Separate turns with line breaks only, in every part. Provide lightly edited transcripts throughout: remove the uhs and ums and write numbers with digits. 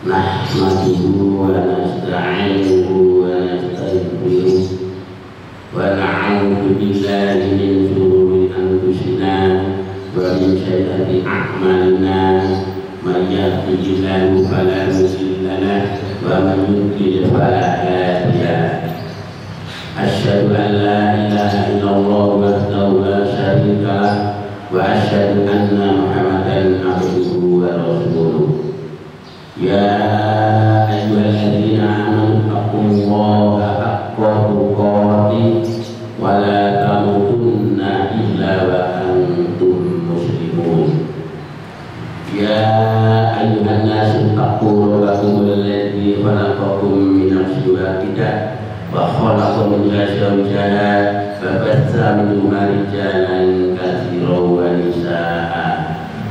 nahmaduhu wa nasta'inuhu wa nastaghfiruh wa na'udzu billahi min shururi anfusina wa min sayyiati a'malina may yahdihillahu fala mudilla lahu wa man yudlil fala hadiya lahu. Asyhadu an la ilaha illallah wahdahu la syarika lahu wa asyhadu anna Muhammadan abduhu wa rasuluh. Ya ayyuhalladzina amanu taqullaha haqqa tuqatih wa la tamutunna illa wa antum muslimun. Ya ayyuhan nasu taqu rabbakum alladzi khalaqakum min nafsin wahidah wa khalaqa minha zawjaha wa batha minhuma rijalan katsiran wa nisaa'a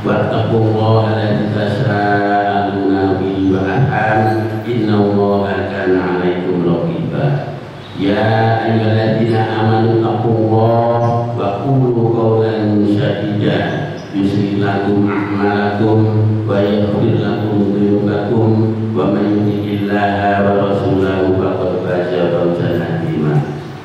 wattaqullaha alladzi tasaaluna bihi wa arham innallaha kana 'alaikum raqiba. Ya ayyuhalladzina amanu taqullaha wa qulu qawlan sadida yuslih lakum a'malakum wa yaghfir lakum dhunubakum wa man yuti'illaha wa rasulahu faqad faza fawzan 'azima.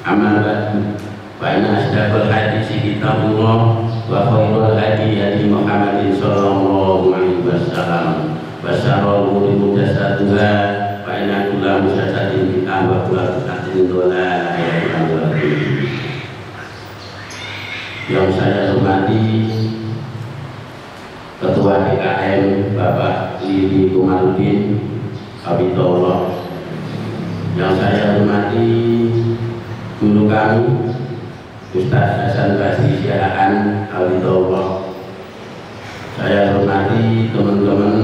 Amma ba'du, fa inna asdaqal haditsi kitabullah wa khairul hadi hadi Muhammadin sallallahu alaihi wasallam wa syarrul umuri muhdatsatuha fa inna kulla muhdatsatin bid'ah wa kulla bid'atin dhalalah. Yang saya hormati Ketua DKM Bapak Lili Komarudin Abidullah, yang saya hormati guru kami Ustaz Hasan Basri Siahaan Abidullah, saya hormati teman-teman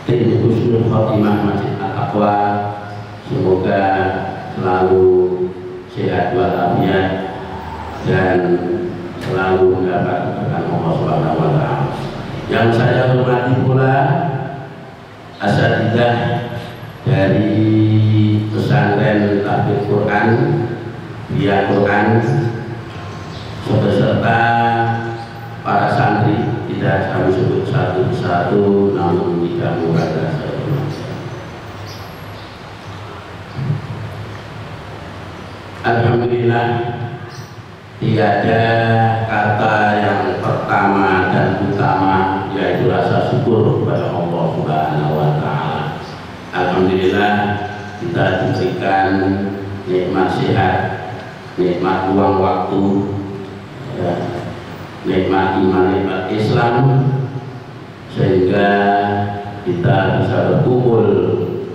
tim Husnul Khotimah Masjid At-Taqwa, semoga selalu sehat walafiat dan selalu mendapat berkat Allah Subhanahu wa taala. Yang saya hormati pula asatidzah dari pesantren Tahfidz Quran Via Quran beserta para santri, tidak kami sebut satu persatu namun tidak murah rasa. Alhamdulillah, tiada kata yang pertama dan utama yaitu rasa syukur kepada Allah Subhanahu wa taala. Alhamdulillah kita diberikan nikmat sehat, nikmat luang waktu, ya, nikmat iman, nikmat Islam, sehingga kita bisa berkumpul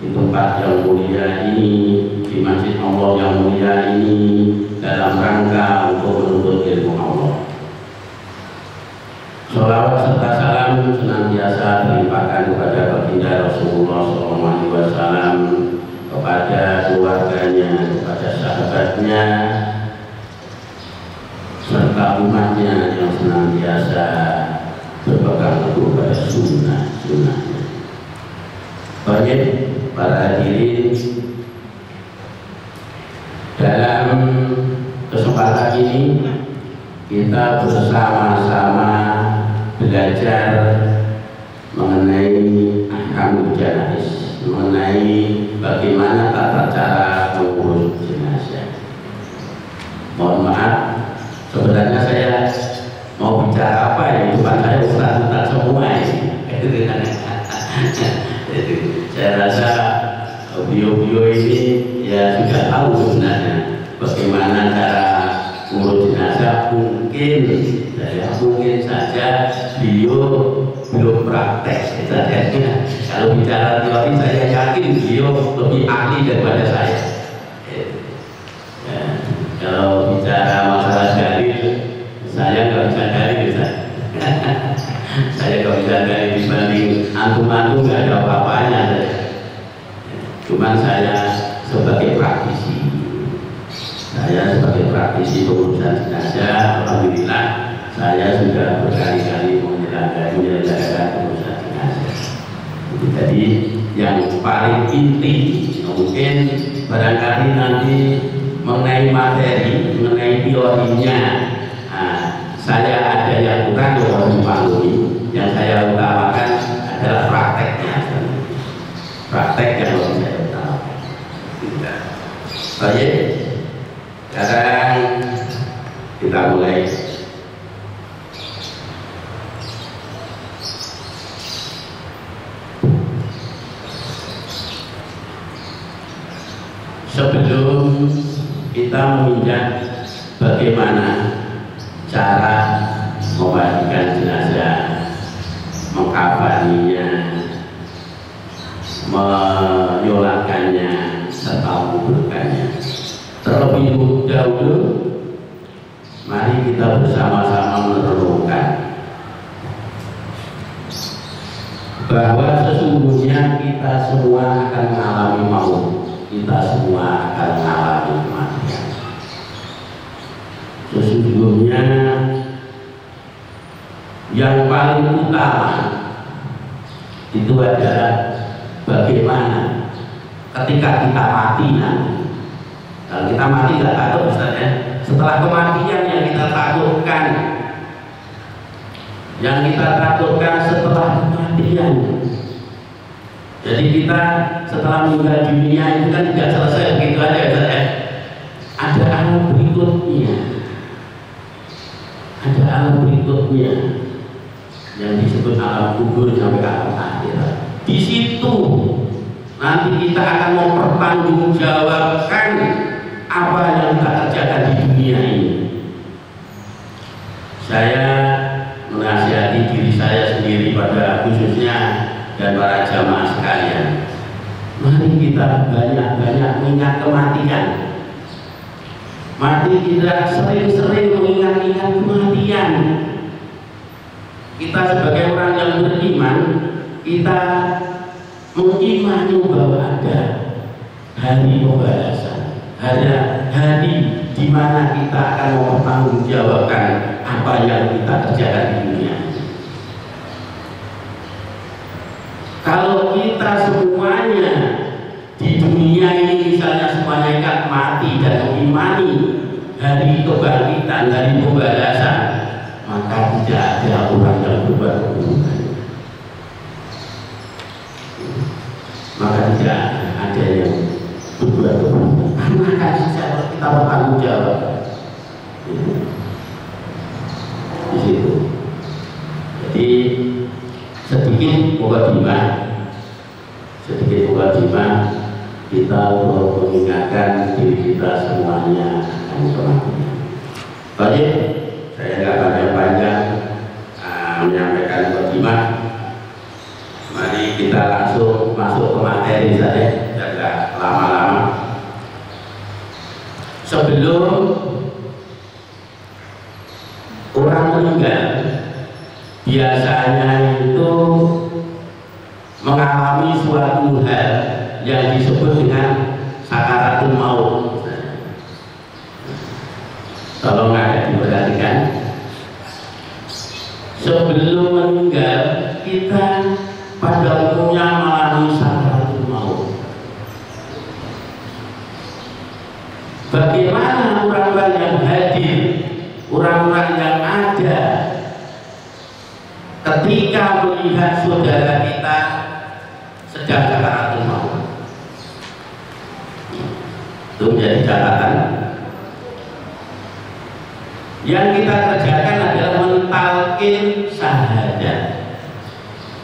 di tempat yang mulia ini, di masjid Allah yang mulia ini, dalam rangka untuk menuntut ilmu Allah. Sholawat serta salam senantiasa dilimpahkan kepada baginda Rasulullah SAW, kepada keluarganya, kepada sahabatnya, serta umatnya yang senantiasa berpegang teguh pada sunnah-sunnahnya. Baik, para hadirin, dalam kesempatan ini kita bersama-sama belajar mengenai ahkamul janaiz, mengenai bagaimana tata cara mengurus jenazah. Mohon maaf, sebenarnya saya mau bicara apa ya, depan saya ustaz-ustaz semua ini. Saya rasa beliau-beliau ini ya sudah tahu sebenarnya bagaimana cara mengurus jenazah. Mungkin saja beliau belum praktek. Kalau bicara teori saya yakin beliau lebih ahli daripada saya. Ya, kalau bicara masalah dalil, saya nggak bisa dalil. Saya nggak bisa dalil dibanding antum-antum, nggak ada apa-apanya. Cuman saya sebagai praktisi, pengurusan jenazah, alhamdulillah saya sudah berkali-kali menyelenggarakan pengurusan jenazah. Jadi yang paling inti mungkin barangkali nanti mengenai materi, mengenai teorinya, saya ada yang kurang dalam panggung. Yang saya utamakan adalah praktek praktek yang lebih saya tahu. Baik, sekarang kita mulai. Sebelum kita menginjak bagaimana cara memandikan jenazah, mengkafaninya, menyolatkannya, serta menguburkannya, terlebih dahulu mari kita bersama-sama merenungkan bahwa sesungguhnya kita semua akan mengalami maut. Kita semua akan mengalami kematian. Sesungguhnya yang paling utama itu adalah bagaimana ketika kita mati nanti. Kalau kita mati nggak takut Ustaz ya. Setelah kematian yang kita takutkan, setelah kematian. Jadi kita setelah meninggal dunia itu kan tidak selesai begitu aja ya. Ada alam berikutnya. Ada alam berikutnya yang disebut alam kubur sampai alam akhirat. Di situ nanti kita akan mempertanggungjawabkan apa yang kita kerjakan di dunia ini. Saya menasihati diri saya sendiri pada khususnya dan para jamaah sekalian, mari kita banyak-banyak mengingat kematian. Mari kita sering-sering mengingat-ingat kematian. Kita sebagai orang yang beriman, kita mengimani bahwa ada hari pembalasan, ada hari di mana kita akan mempertanggungjawabkan apa yang kita kerjakan di dunia. Kalau kita semuanya di dunia ini misalnya semuanya ingat mati dan mengimani hari kebangkitan, hari pembalasan, maka tidak ada orang yang berbuat keburukan. Maka tidak ada yang berbuat keburukan. Karena akan secara kita bertanggung jawab. Di situ. Jadi sedikit mukadimah kita untuk mengingatkan diri kita semuanya akan kematian. Baik, saya nggak panjang-panjang menyampaikan mukadimah. Mari kita langsung masuk ke materi saja, jangan lama-lama. Sebelum orang meninggal, biasanya itu mengalami suatu hal yang disebut dengan sakaratul maut. Tolong ada diperhatikan. Sebelum meninggal, kita pada umumnya mengalami sakaratul maut. Bagaimana orang-orang yang hadir, orang-orang yang ada ketika melihat saudara kita sedang sakaratul maut? Itu menjadi catatan. Yang kita kerjakan adalah mentalkin syahadat,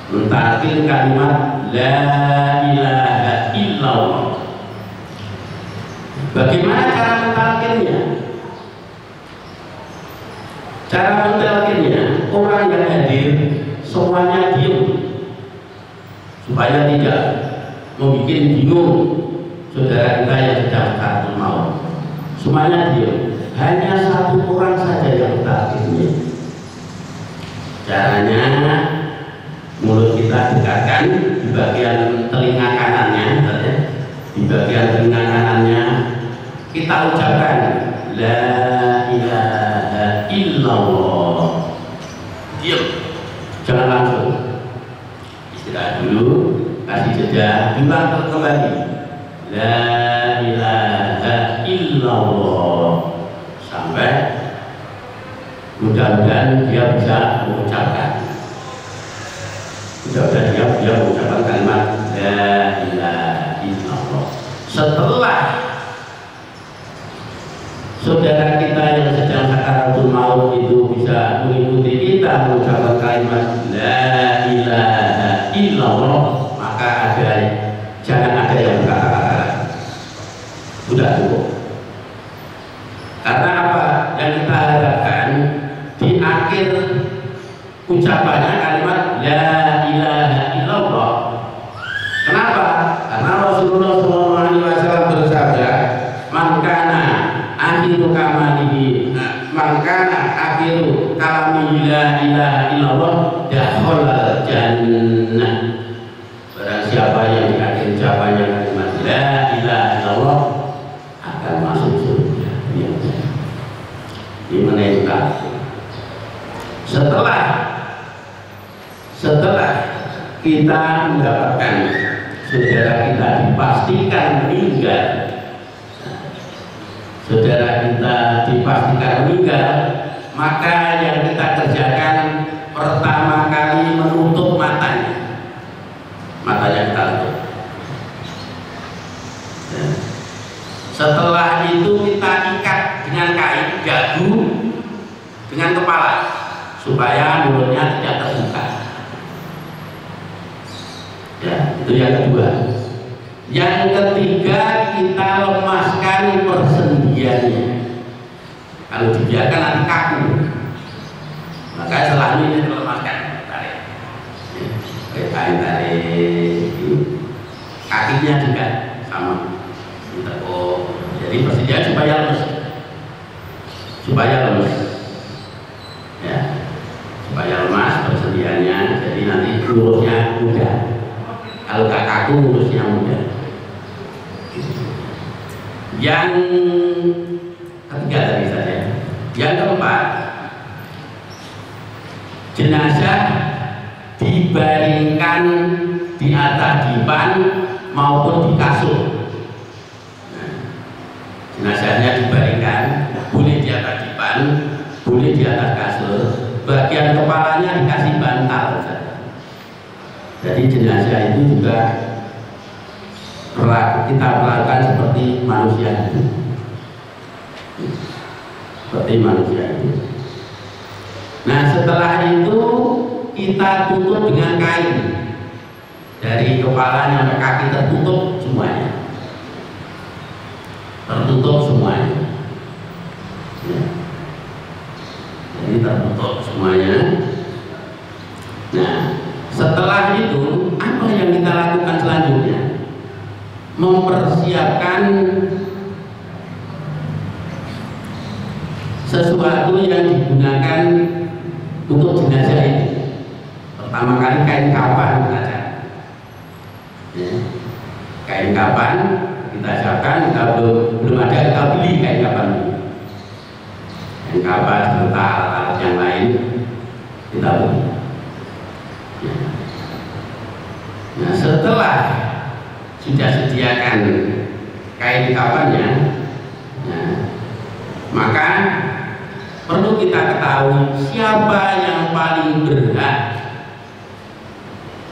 mentalkin kalimat la ilaha illallah. Bagaimana cara mentalkinnya? Cara mentalkinnya, orang yang hadir semuanya diam supaya tidak membuat bingung saudara kita yang sedang sakaratul maut. Semuanya diam, hanya satu orang saja yang mentalkinnya. Caranya mulut kita dekatkan di bagian telinga kanannya, di bagian telinga kanannya kita ucapkan la ilaha illallah. Diam, jangan langsung, istirahat dulu, kasih jeda, diulang kembali la ilaha illallah sampai mudah-mudahan dia bisa mengucapkan, mudah-mudahan dia mengucapkan kalimat la ilaha ilaha illallah, maka jangan ada yang berkata-kata. Sudah cukup. Karena apa? Yang kita harapkan di akhir ucapannya kalimat la ilaha illallah. Kenapa? Karena Rasulullah SAW bersabda, man kana akhiru kamalihi, man kana akhiru kalami la ilaha illallah dakhala jannah. Barang siapa yang di akhir ucapannya kalimat la ilaha illallah akan masuk surga. Ini menentang. Setelah kita mendapatkan saudara kita dipastikan meninggal, maka yang kita kerjakan pertama kali menutup matanya kita tutup. Setelah itu kita ikat dengan kain gagu dengan kepala supaya mulutnya tidak terbuka. Ya, itu yang kedua. Yang ketiga, kita lemaskan persendiannya. Kalau dibiarkan nanti kaku, maka setelah ini kita lemaskan, tarik, tarik, kakinya juga sama. Jadi persendian supaya lemas, ya, supaya lemas persendiannya. Jadi nanti lurusnya mudah. Kalau gak kaku lurusnya mudah. Yang ketiga tadi saja. Yang keempat, jenazah dibaringkan di atas dipan maupun di kasur. Jenazahnya dibaringkan, boleh di atas dipan, boleh di atas kasur. Bagian kepalanya dikasih bantal saja. Jadi jenazah itu juga kita perlakukan seperti manusia itu. Nah, setelah itu kita tutup dengan kain dari kepala sampai kaki, tertutup semuanya. Ya. Jadi tertutup semuanya. Nah, setelah itu apa yang kita lakukan selanjutnya? Mempersiapkan sesuatu yang digunakan untuk jenazah ini. Pertama kali kain kafan saja. Ya. Kain kafan kita siapkan, belum ada, kita beli kain kafan. Kain kafan serta alat-alat yang lain kita beli. Ya. Nah, setelah sudah sediakan kain kafannya, nah, maka perlu kita ketahui siapa yang paling berhak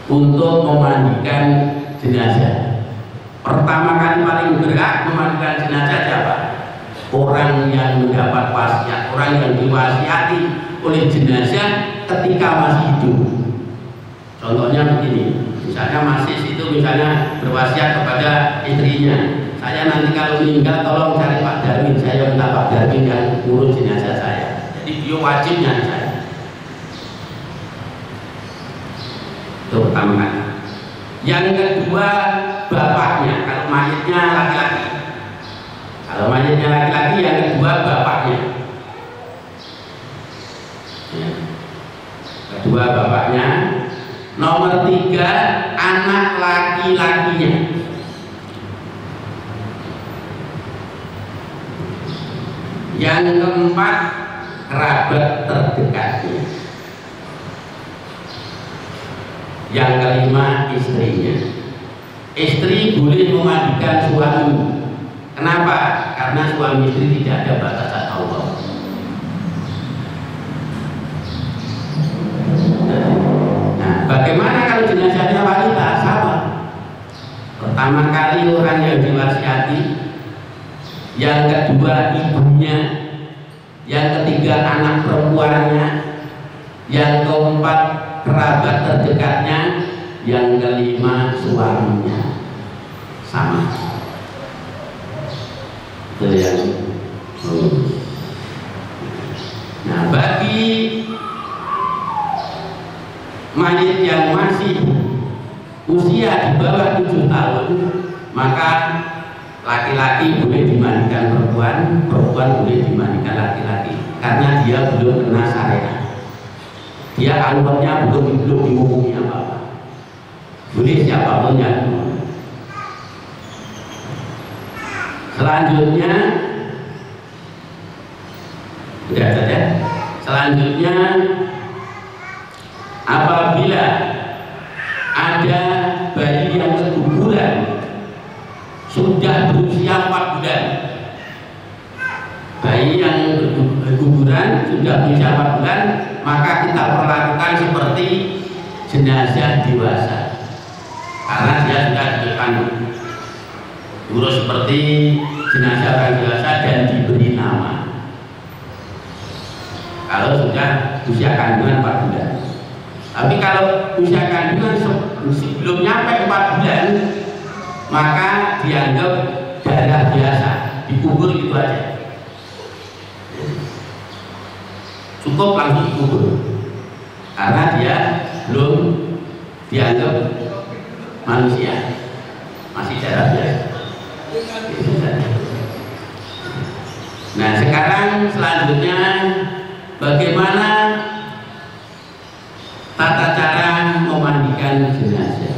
untuk memandikan jenazah. Pertama kali paling berhak memandikan jenazah siapa? Orang yang mendapat wasiat, orang yang diwasiati oleh jenazah ketika masih hidup. Contohnya begini, misalnya masih itu misalnya berwasiat kepada istrinya, saya nanti kalau meninggal tolong cari Pak Darmin, saya minta Pak Darmin yang ngurus jenazah saya. Jadi dia wajib nyari saya. Itu pertama kali. Yang kedua, bapaknya. Kalau mayatnya laki-laki, yang kedua bapaknya. Ya. Kedua bapaknya. Nomor 3, anak laki-lakinya. Yang keempat, kerabat terdekatnya. Yang kelima, istrinya. Istri boleh memandikan suami. Kenapa? Karena suami istri tidak ada batasan Allah. Bagaimana kalau jenazahnya wanita? Sama. Pertama kali orang yang diwasiati, yang kedua ibunya, yang ketiga anak perempuannya, yang keempat kerabat terdekatnya, yang kelima suaminya, sama. Itu yang nah, bagi mayit yang masih usia di bawah 7 tahun, maka laki-laki boleh dimandikan perempuan, perempuan boleh dimandikan laki-laki, karena dia belum kena syariat. Dia auratnya belum dihukumi apa-apa. Boleh siapapun yang mau. Selanjutnya, sudah saja. Selanjutnya, apabila ada bayi yang keguguran sudah berusia 4 bulan, bayi yang keguguran sudah berusia 4 bulan, maka kita perlakukan seperti jenazah dewasa, karena dia sudah dikandung. Urus seperti jenazah orang dewasa dan diberi nama. Kalau sudah usia kandungan 4 bulan. Tapi kalau usia kandungan belum nyampe 4 bulan, maka dianggap darah biasa, dikubur gitu aja. Cukup langsung dikubur, karena dia belum dianggap manusia, masih darah biasa. Nah, sekarang selanjutnya bagaimana tata cara memandikan jenazah.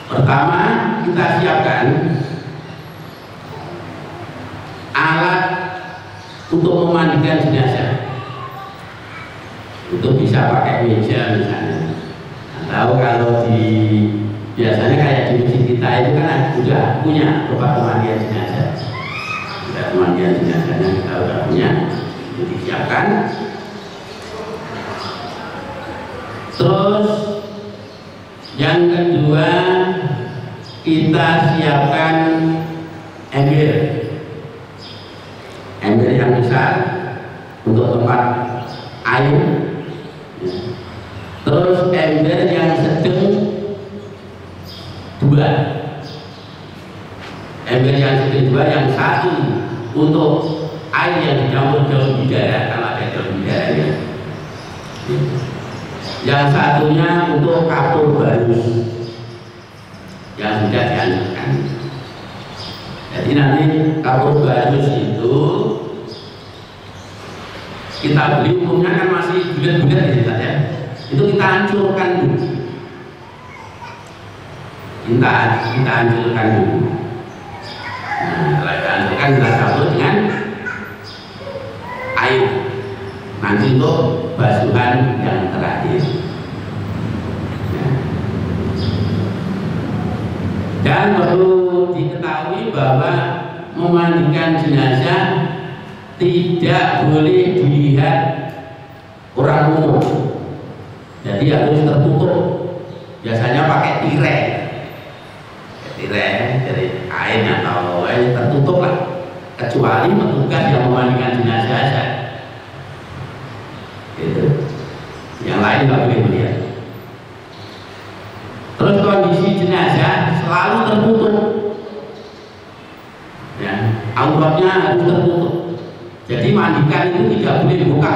Pertama, kita siapkan alat untuk memandikan jenazah. Untuk bisa pakai meja misalnya, atau kalau di biasanya kayak di masjid kita itu kan sudah punya tempat pemandian jenazah. Sudah pemandian jenazahnya kita sudah punya, itu disiapkan. Terus yang kedua, kita siapkan ember yang besar untuk tempat air. Terus ember yang sedang 2, ember yang sedang 2, yang satu untuk air yang dicampur daun bidara, kalau ada daun bidaranya. Yang satunya untuk kapur barus yang sudah dianjurkan. Jadi nanti kapur barus itu kita beli, umumnya kan masih bulat-bulat gitu ya. Itu kita hancurkan dulu. Kita hancurkan dulu. Nah, setelah kita hancurkan, kita campur dengan air. Nanti untuk basuhan yang terakhir. Dan perlu diketahui bahwa memandikan jenazah tidak boleh dilihat orang umum. Jadi harus tertutup. Biasanya pakai tirai dari kain atau tertutup lah. Kecuali petugas yang memandikan jenazah saja. Gitu. Yang lain nggak boleh melihat. Terus kondisi jenazah selalu tertutup, ya, auratnya harus tertutup. Jadi mandikan itu tidak boleh buka,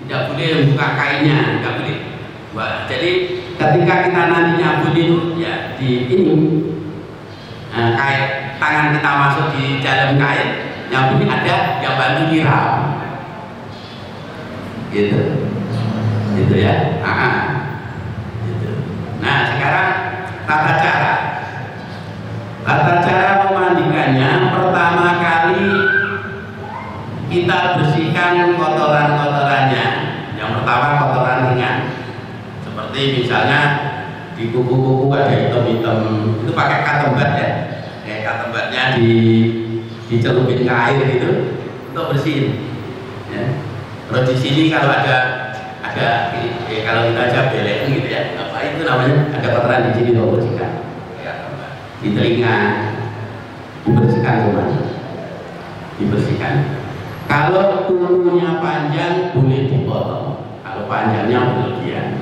tidak boleh buka kainnya, tidak boleh. Jadi ketika kita nantinya boleh, ya di ini kain tangan kita masuk di dalam kain, yang boleh ada yang bantu nyiram. Gitu ya. Gitu. Nah, sekarang tata cara memandikannya. Pertama kali kita bersihkan kotoran-kotorannya. Yang pertama kotoran ringan, seperti misalnya di kuku-kuku ada hitam-hitam, itu pakai katembat ya. Katembatnya dicelupin ke air itu untuk bersihin. Ya. Terus di sini kalau ada kalau kita aja belek gitu ya, apa itu namanya, ada kotoran di sini untuk bersihkan. Di telinga dibersihkan semuanya, dibersihkan. Kalau kukunya panjang boleh dipotong, panjangnya berlebihan.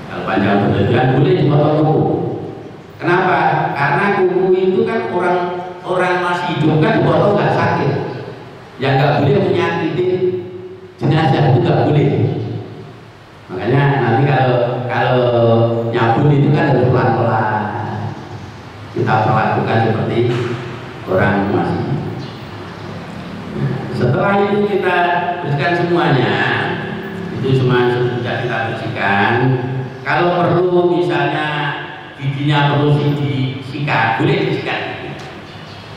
Kalau panjang berlebihan boleh dipotong kuku. Kenapa? Karena kuku itu kan orang masih hidup kan dipotong nggak sakit. Yang nggak boleh menyakiti jenazah itu nggak boleh. Makanya nanti kalau nyabun itu kan harus pelan-pelan. Kita perlakukan seperti orang masih hidup. Setelah itu kita bersihkan semuanya. Itu semua sudah kita bersihkan. Kalau perlu misalnya giginya perlu disikat, boleh disikat.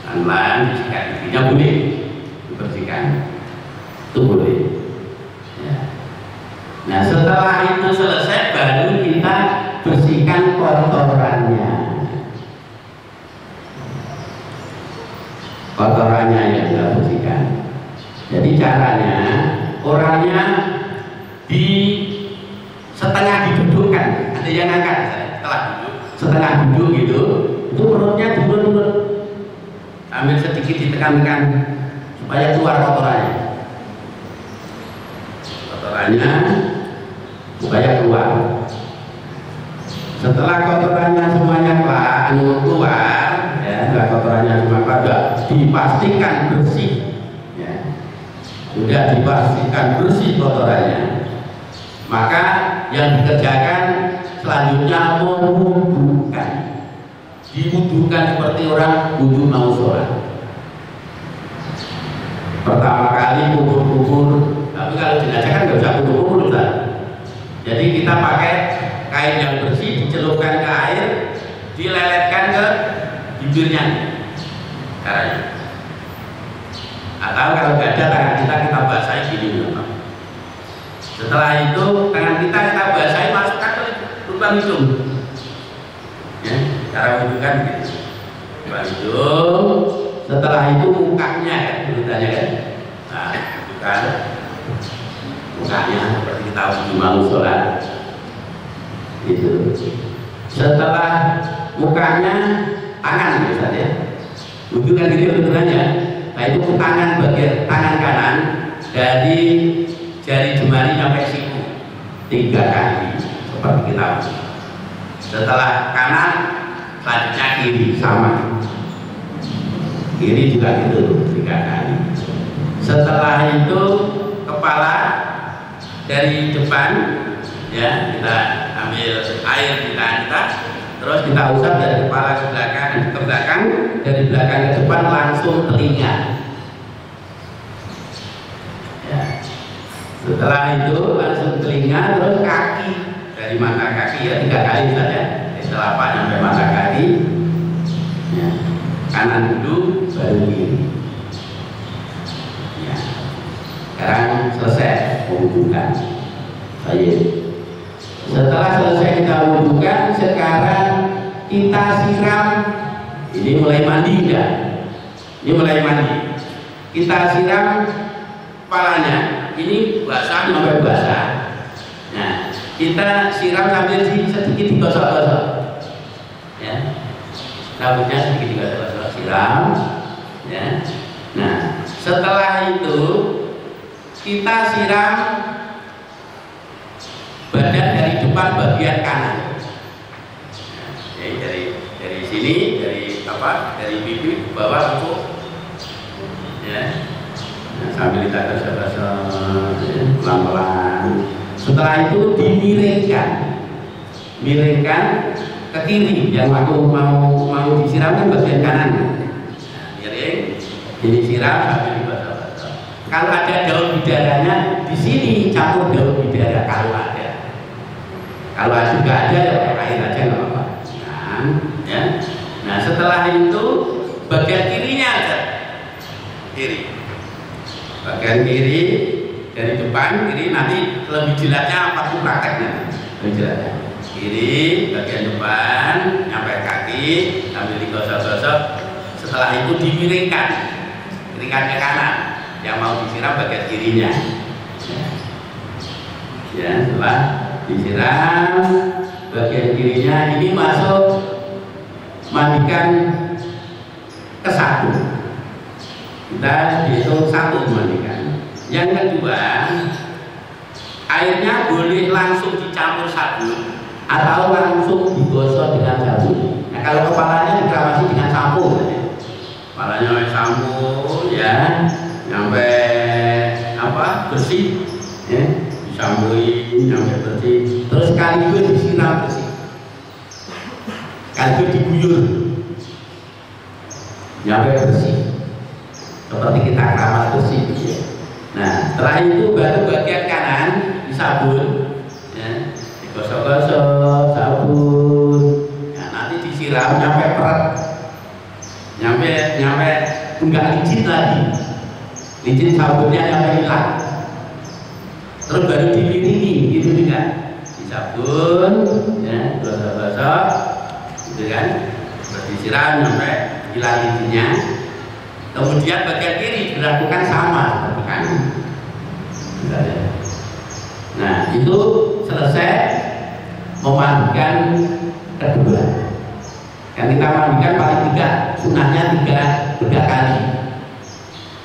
Pelan-pelan disikat giginya boleh dibersihkan. Itu boleh. Ya. Nah setelah itu selesai baru kita bersihkan kotorannya. Kotorannya yang kita bersihkan. Jadi caranya orangnya di setengah didudukkan, ada yang angkat setelah duduk, setengah duduk gitu, itu perutnya diurut-urut, ambil sedikit ditekan-tekan supaya keluar kotorannya supaya keluar. Setelah kotorannya semuanya keluar, ya, setelah kotorannya semua keluar, dipastikan bersih, ya, sudah dipastikan bersih kotorannya. Maka yang dikerjakan selanjutnya mewudukan, diwudukan seperti orang wudu mau sholat. Pertama kali kubur-kubur, tapi kalau jenazah kan nggak usah kubur-kubur, jadi kita pakai kain yang bersih, dicelupkan ke air, dileletkan ke bibirnya, caranya. Atau kalau nggak ada tangan kita basahi gini. Setelah itu tangan kita basahi, masukkan ke lubang hidung. Ya, cara wudukan gitu. Lubang hidung. Setelah itu mukanya kan, beritanya kan. Nah, bukan mukanya seperti kita wudu mau sholat. Gitu. Setelah mukanya, tangan misalnya. Wudu kan gitu bentukannya. Nah itu tangan bagian tangan kanan dari jari jemari sampai siku 3 kali seperti kita. Setelah kanan selanjutnya kiri sama, kiri juga gitu 3 kali. Setelah itu kepala dari depan, ya kita ambil air di tangan kita, terus kita usap dari kepala ke belakang, dari belakang ke depan langsung telinga. Ya. Setelah itu langsung telinga, terus kaki, dari mata kaki ya 3 kali saja, dari telapak sampai mata kaki. Ya. Kanan dulu, baru kiri. Ya. Sekarang selesai wudukan. Baik. Setelah selesai kita wudukan, sekarang kita siram. Ini mulai mandi enggak? Ini mulai mandi. Kita siram kepalanya. Ini basah sampai basah. Nah, kita siram sambil sedikit digosok-gosok. Ya. Rambutnya sedikit digosok-gosok, siram. Ya. Nah, setelah itu kita siram badan dari depan bagian kanan. Jadi dari sini, dari pipi ke bawah untuk, ya. Nah, sambil kita gosok-gosok, ya, pelan-pelan. Setelah itu miringkan ke kiri. Yang waktu mau disiram kan bagian kanan. Nah, miring, ini siram sambil digosok-gosok. Kalau ada daun bidaranya di sini campur daun bidara kalau ada. Kalau juga ada ya pakai air aja nggak apa-apa. Nah, ya. Nah setelah itu bagian kirinya aja, kiri. Bagian kiri dari depan kiri, nanti lebih jelasnya apa tuh prakteknya. Lebih jelasnya. Kiri bagian depan nyampe kaki sambil digosok-gosok. Setelah itu dimiringkan ke kanan. Yang mau disiram bagian kirinya. Ya setelah disiram bagian kirinya, ini masuk mandikan ke 1. Kita dihitung 1 mandikan. Yang kedua Airnya boleh langsung dicampur sabun atau langsung digosok dengan sabun. Nah, kalau kepalanya dikeramasi dengan sampo, kepalanya oleh sampo ya, sampai apa bersih, ya, disampuin sampai bersih. Terus sekaligus disiram bersih, sekaligus diguyur sampai bersih, seperti kita keramas bersih. Ya. Nah, setelah itu baru bagian kanan disabun, ya, digosok-gosok sabun. Nah, nanti disiram nyampe peret, nyampe enggak licin lagi, licin sabunnya nyampe hilang. Terus baru diiringi, gitu juga disabun, ya, gosok-gosok, gitu kan, terus disiram nyampe hilang licinnya. Kemudian bagian kiri dilakukan sama seperti kanan. Nah, itu selesai memandikan kedua. Yang kita mandikan paling tidak sunahnya tiga kali.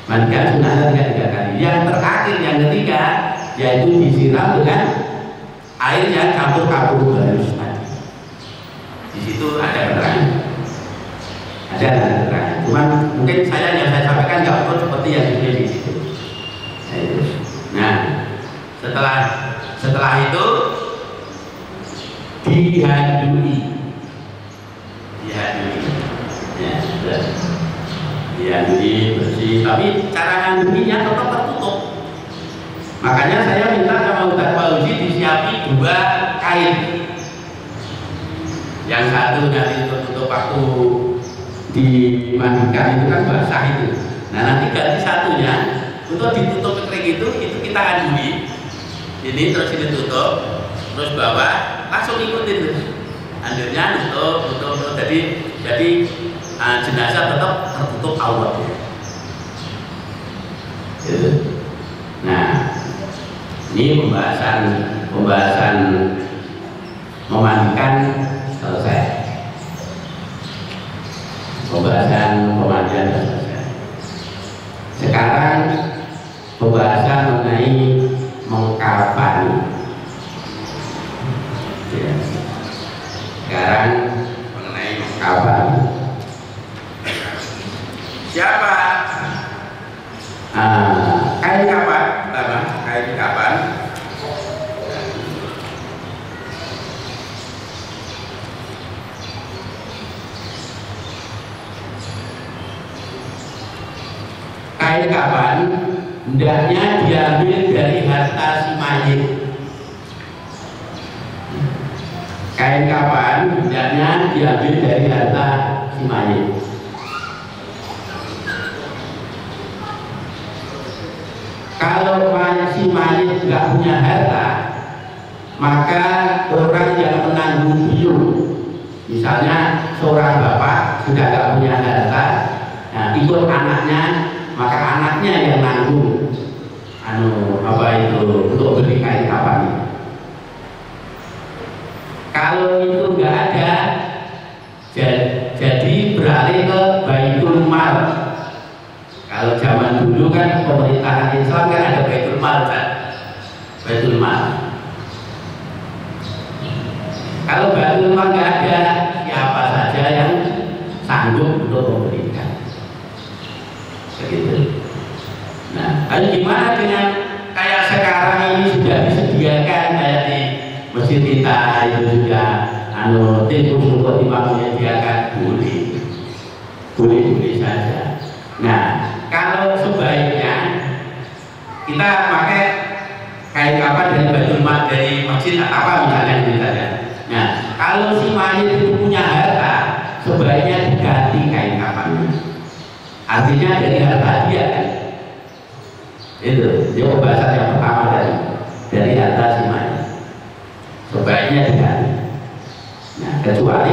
Mandikan sunahnya tiga kali. Yang terakhir yang ketiga yaitu disiram dengan air yang campur-campur halus tadi. Di situ ada keterangan. Ada keterangan. Cuman mungkin yang saya sampaikan nggak perlu seperti yang di situ. Nah, setelah itu dihandui, ya, dihandui bersih. Tapi cara handuinya tetap tertutup. Makanya saya minta sama Ustaz Fauzi disiapi 2 kain. Yang satu nanti tertutup waktu dimandikan itu kan basah itu. Nah, nanti ganti satunya untuk ditutup kering itu kita handui. Ini terus ini tutup, terus bawah langsung ikutin tuh. Handuknya tutup. Jadi jenazah tetap tertutup aurat. Gitu. Nah, ini pembahasan memandikan selesai. Pembahasan pemandian selesai. Sekarang pembahasan mengenai mengkafani. Ya. Sekarang mengenai mengkafani. Siapa? Kain kapan? Pertama, kain kapan? Kain kapan hendaknya diambil dari harta si mayit. Kain kapan hendaknya diambil dari harta si mayit. Kalau si mayit nggak punya harta, maka orang yang menanggung biung, misalnya seorang bapak sudah nggak punya harta, nah, ikut anaknya, maka anaknya yang nanggung untuk beli kain kapan. Kalau itu nggak ada, jadi beralih ke Baitul Mal. Kalau zaman dulu kan pemerintahan Islam kan ada Baitul Mal kan, Baitul Mal. Kalau Baitul Mal nggak ada, siapa saja yang sanggup untuk memberikan. Begitu. Nah, lalu gimana dengan kayak sekarang ini sudah disediakan kayak di masjid kita itu juga tim khusus khotimah menyediakan boleh saja. Nah, kalau sebaiknya kita pakai kain kapan dari Baitul Mal, dari masjid atau apa misalnya gitu saja. Nah, kalau si mayit itu punya harta, sebaiknya diganti kain kapan. Artinya dari harta dia kan. Itu dia pembahasan yang pertama dari harta si mayit. Sebaiknya diganti. Nah, kecuali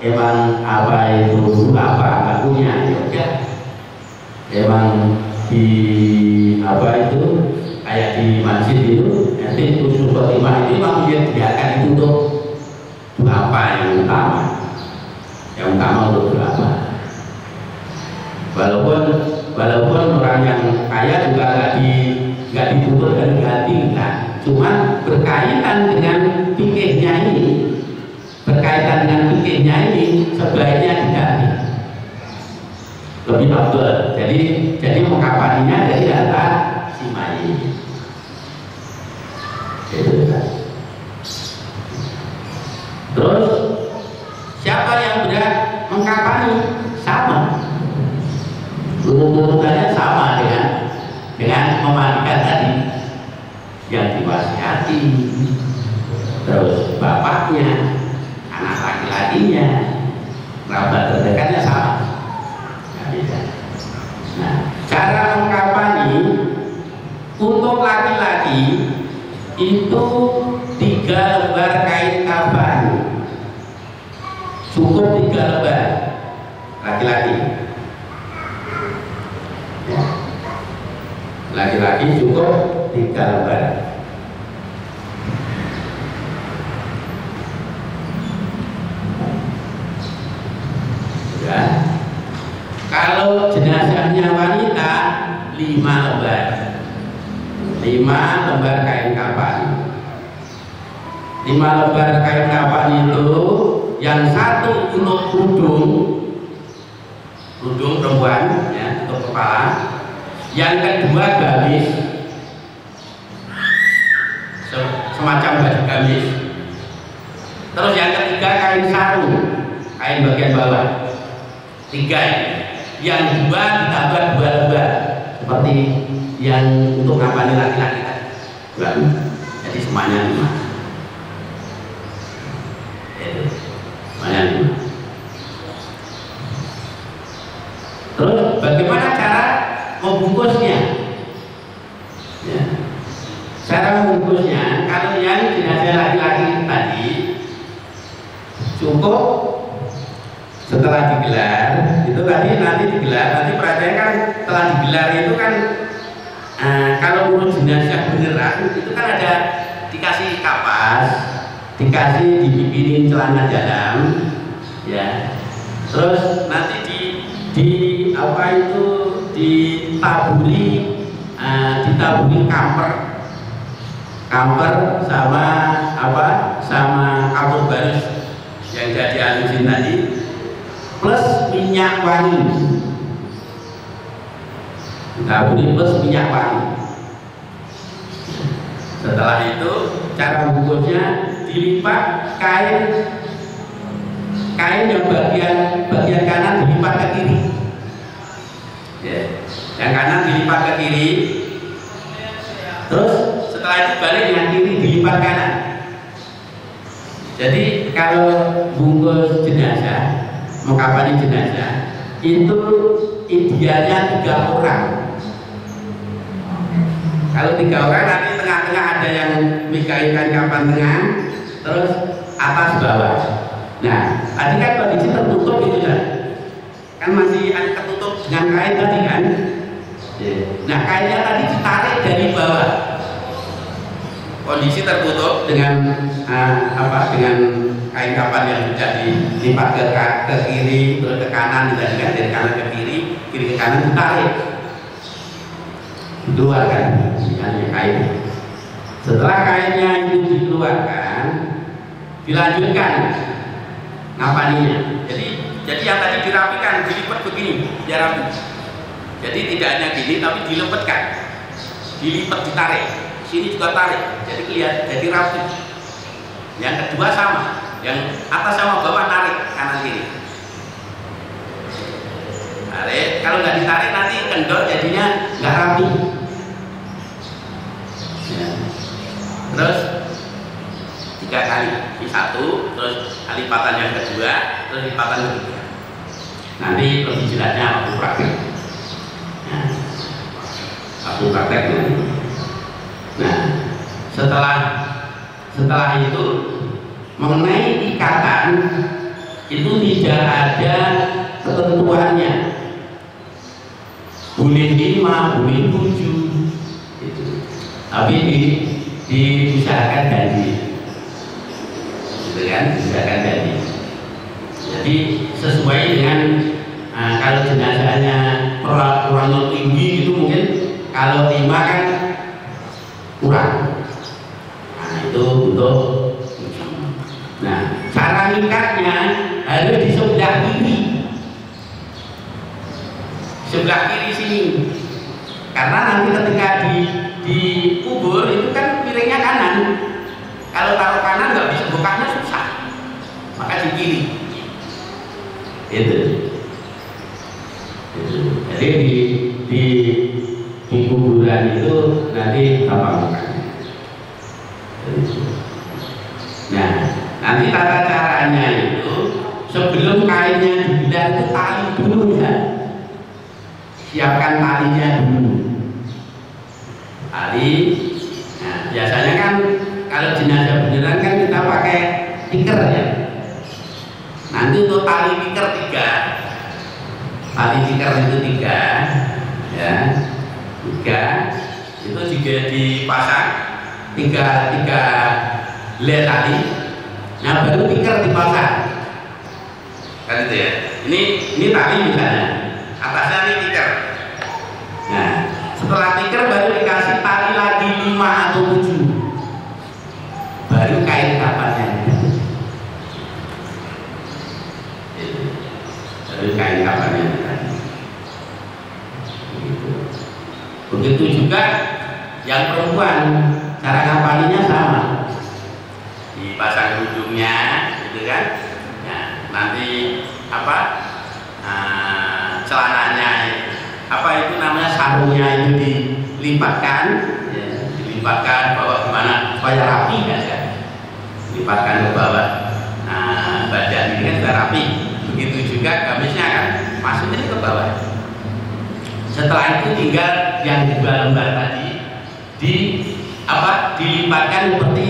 emang apa itu nggak punya, ya udah. Emang di apa itu kayak di masjid itu nanti khusus khotimah itu memang dia disediakan itu untuk apa yang utama untuk apa. Walaupun orang yang kaya juga nggak dituntut dan ganti, enggak. sebaiknya diganti, lebih afdal. Jadi mengkafaninya dari harta si mayit. Itu kan. Terus siapa yang berhak mengkafani? Sama, urutannya sama dengan memandikan tadi, yang diwasiati, terus bapaknya, anak laki-lakinya, kerabat terdekatnya sama. Nggak beda. Nah, cara mengkafani untuk laki-laki itu 3 lembar kain kafan, cukup 3 lembar laki-laki. Ya. Laki-laki cukup 3 lembar. Ya. Kalau jenazahnya wanita 5 lembar. 5 lembar kain kafan. 5 lembar kain kafan itu yang satu untuk kerudung perempuan, ya, untuk kepala. Yang kedua gamis, semacam baju gamis. Terus yang ketiga kain sarung, kain bagian bawah. 3. Yang 2 ditambah 2 lembar, seperti yang untuk ngapalin laki-laki tadi. Jadi semuanya 5. Semuanya 5. Terus bagaimana cara membungkusnya? Ya. Cara membungkusnya, kalau yang jenazah laki-laki tadi cukup setelah digelar, itu tadi nanti digelar, nanti perhatikan kan setelah digelar itu kan kalau urut jenazah beneran itu kan ada dikasih kapas, dikasih dibikinin celana dalam, ya. Terus nanti di apa itu ditaburi kamper sama apa, sama kapur barus yang jadi alusin tadi, plus minyak wangi. Ditaburi plus minyak wangi. Setelah itu cara bungkusnya dilipat kain yang bagian kanan dilipat ke kiri, ya. Yang kanan dilipat ke kiri, terus setelah itu balik yang kiri dilipat kanan. Jadi kalau bungkus jenazah, mengkafani jenazah itu idealnya 3 orang. Kalau 3 orang nanti tengah-tengah ada yang mikaikan kapan tengah, terus atas bawah. Nah, tadi kan kondisi tertutup gitu kan masih ada tertutup dengan kain tadi kan. Nah, kainnya tadi ditarik dari bawah. Kondisi tertutup dengan dengan kain kapan yang sudah dilipat ke kiri terus ke kanan, tadi kan dari kanan ke kiri ke kanan ditarik. Dikeluarkan kain. Setelah kainnya itu dikeluarkan, dilanjutkan ngapaninya. Jadi yang tadi dirapikan, dilipat begini, biar rapi. Jadi tidak hanya gini, tapi dilipatkan, dilipat, ditarik. Sini juga tarik, jadi kelihatan, jadi rapi. Yang kedua sama, yang atas sama bawah narik kanan kiri. Tarik, kalau nggak ditarik nanti kendor, jadinya nggak rapi. Ya. Terus 3 kali, di 1, terus lipatan yang kedua, terus lipatan ketiga. Nanti lebih jelasnya waktu praktek. Nah, waktu praktek nanti. Nah, setelah itu mengenai ikatan itu tidak ada ketentuannya. Boleh 5, boleh 7, gitu. Tapi diusahakan ganti. Kan misalkan tadi. Jadi sesuai dengan kalau jenazahnya kurang tinggi itu mungkin kalau 5 kan kurang. Nah itu untuk. Nah cara nikahnya harus di sebelah kiri, sebelah kiri sini, karena nanti ketika dikubur itu kan piringnya kanan. Kalau taruh kanan nggak bisa bukanya, susah, maka di kiri. Itu. Jadi di kuburan itu nanti gampang bukanya. Nah, nanti tata caranya itu sebelum kainnya dibilas itu tali dulu ya. Siapkan talinya dulu. Tali. Nah, biasanya kan kalau jenazah beneran kan kita pakai tikar ya. Nanti untuk tali tikar 3. Tali tikar itu 3 ya. 3 itu juga dipasang 3 helai tali. Nah, baru tikar dipasang. Kan itu ya. Ini tali misalnya. Atasnya ini tikar. Nah, setelah tikar baru dikasih tali lagi 5 atau 7. Baru kain kapannya. Baru kain kapannya. Begitu juga yang perempuan, cara ngapalinya sama. Dipasang ujungnya, gitu kan? Nah, nanti apa? Celananya, apa itu namanya, sarungnya itu dilipatkan, ya, dilipatkan bawah gimana supaya rapi kan ya? Lipatkan ke bawah. Nah, badan ini kan sudah rapi. Begitu juga gamisnya kan masuknya ke bawah. Setelah itu tinggal yang 2 lembar tadi dilipatkan seperti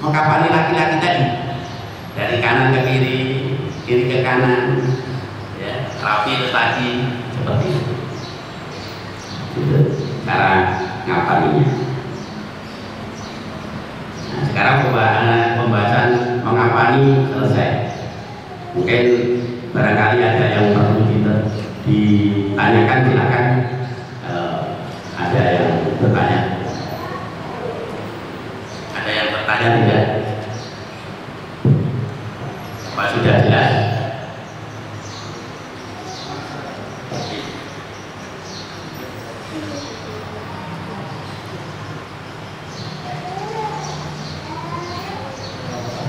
mengkapani laki-laki tadi, dari kanan ke kiri, kiri ke kanan, ya, rapi terus lagi seperti itu. Itu cara ngapalinya. Nah, sekarang pembahasan mengapani selesai. Mungkin barangkali ada yang perlu ditanyakan, silakan. Ada yang bertanya? Ada yang bertanya tidak? Pak sudah jelas?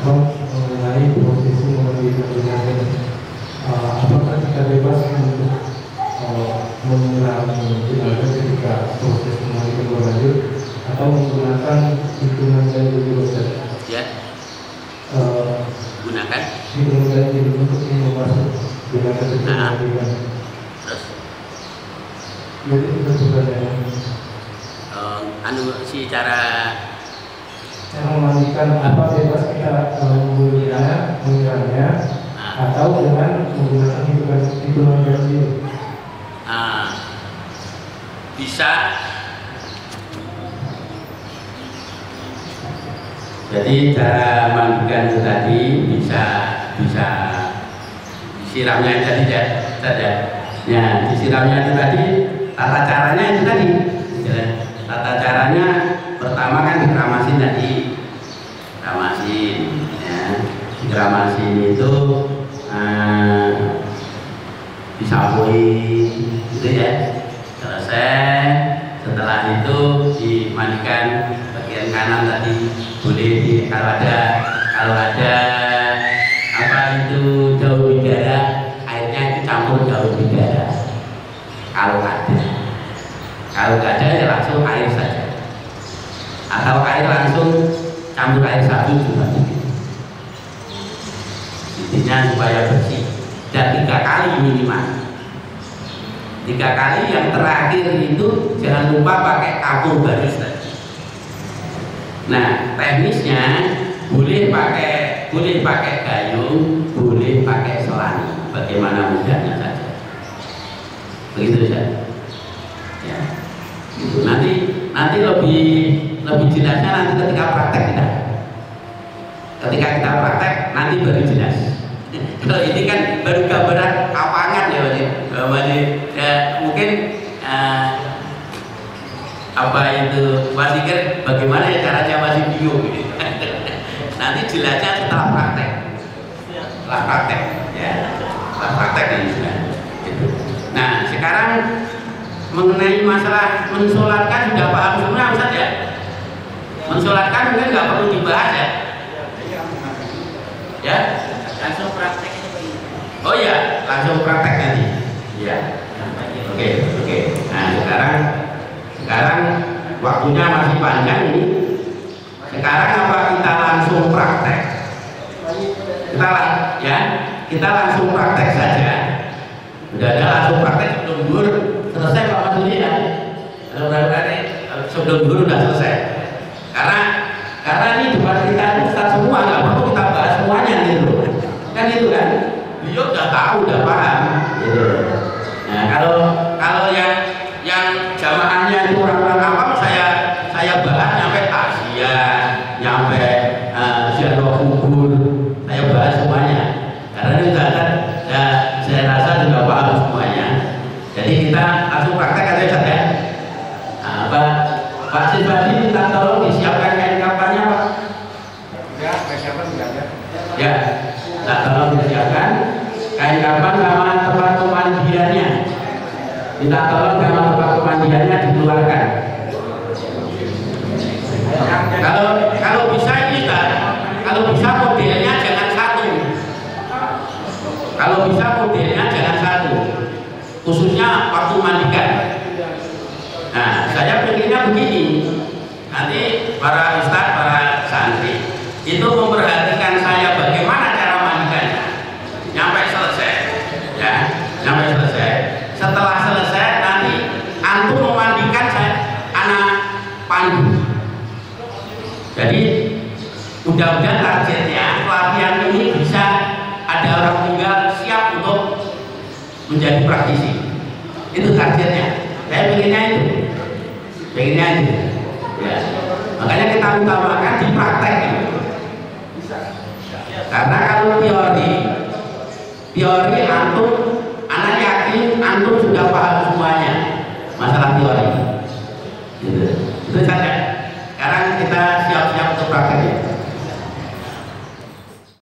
Mengenai prosesi memandikan jenazah, apakah kita bebas untuk menyiram jenazah ketika proses memandikan berlanjut atau menggunakan hitungan ganjil dosa?
Ya. Gunakan
hitungan ganjil untuk memasuk jenazah ketika memandikan.
Terus?
Jadi itu sebenarnya.
Si cara
memandikan, apa bebas kita menyiramnya atau dengan menggunakan hitungan ganjil?
Bisa. Jadi cara mandikan itu tadi bisa disiramnya tadi saja. Ya, disiramnya itu tadi, tata caranya itu tadi. Tata caranya pertama kan dikeramasin tadi, keramasin, ya. Dikeramasin itu disapuin, gitu ya. Selesai, setelah itu dimandikan bagian kanan tadi, boleh kalau ada apa itu daun bidara, airnya itu campur daun bidara. Kalau nggak ada ya langsung air saja, atau air langsung campur air sabu juga. Intinya supaya bersih, dan 3 kali minimal. 3 kali, yang terakhir itu jangan lupa pakai kapur baris tadi. Nah, teknisnya boleh pakai gayung, boleh pakai selani, bagaimana mudahnya saja. Begitu saja. Ya. Gitu. Nanti lebih jelasnya nanti ketika praktek kita. Ketika kita praktek nanti baru jelas. Kalau ini kan baru gambaran lapangan ya, ya mungkin apa itu masih kan bagaimana ya caranya masih bingung gitu. Nanti jelasnya setelah praktek. kelas praktek ya, kelas praktek ini sudah gitu. Nah sekarang mengenai masalah mensolatkan sudah paham semua Ustaz ya. Mensolatkan mungkin nggak perlu dibahas ya. Ya, langsung praktek. Oh iya, langsung praktek nanti. Ya. Oke. Nah sekarang waktunya masih panjang ini. Sekarang apa kita langsung praktek? Kita langsung praktek saja. Udah ada langsung praktek sebelum duhur selesai Pak Mas Udi ya. Sebelum duhur udah selesai. Karena ini depan kita ini Ustaz semua, nggak perlu kita bahas semuanya gitu. Kan itu kan? Beliau udah tahu, udah paham. Gitu. Nah kalau yang jamaahnya itu orang-orang awam saya bahas sampai takziah, nyampe ziarah kubur, saya bahas semuanya. Karena ini saya rasa juga paham semuanya. Jadi kita langsung praktek aja Ustaz ya. Pak Sifadi minta tolong disiapkan kain kapannya Pak.
Ya, persiapan sudah ada.
Ya, minta tolong disiapkan kain kapan sama tempat pemandiannya. Minta tolong sama tempat pemandiannya dikeluarkan. Kalau bisa ini kan, kalau bisa modelnya jangan satu. Kalau bisa modelnya jangan satu. Khususnya waktu mandikan. Nah, saya pengennya begini. Nanti para ustadz, para santri itu memperhatikan saya bagaimana cara mandikannya. Sampai selesai, ya, sampai selesai. Setelah selesai nanti antum memandikan saya, anak pandu. Jadi mudah-mudahan targetnya pelatihan ini bisa ada orang tinggal siap untuk menjadi praktisi. Itu targetnya. Saya pengennya itu. Ya. Makanya kita utamakan di praktek gitu. Karena kalau teori antum, anak yakin antum sudah paham semuanya masalah teori. Gitu. Itu saja.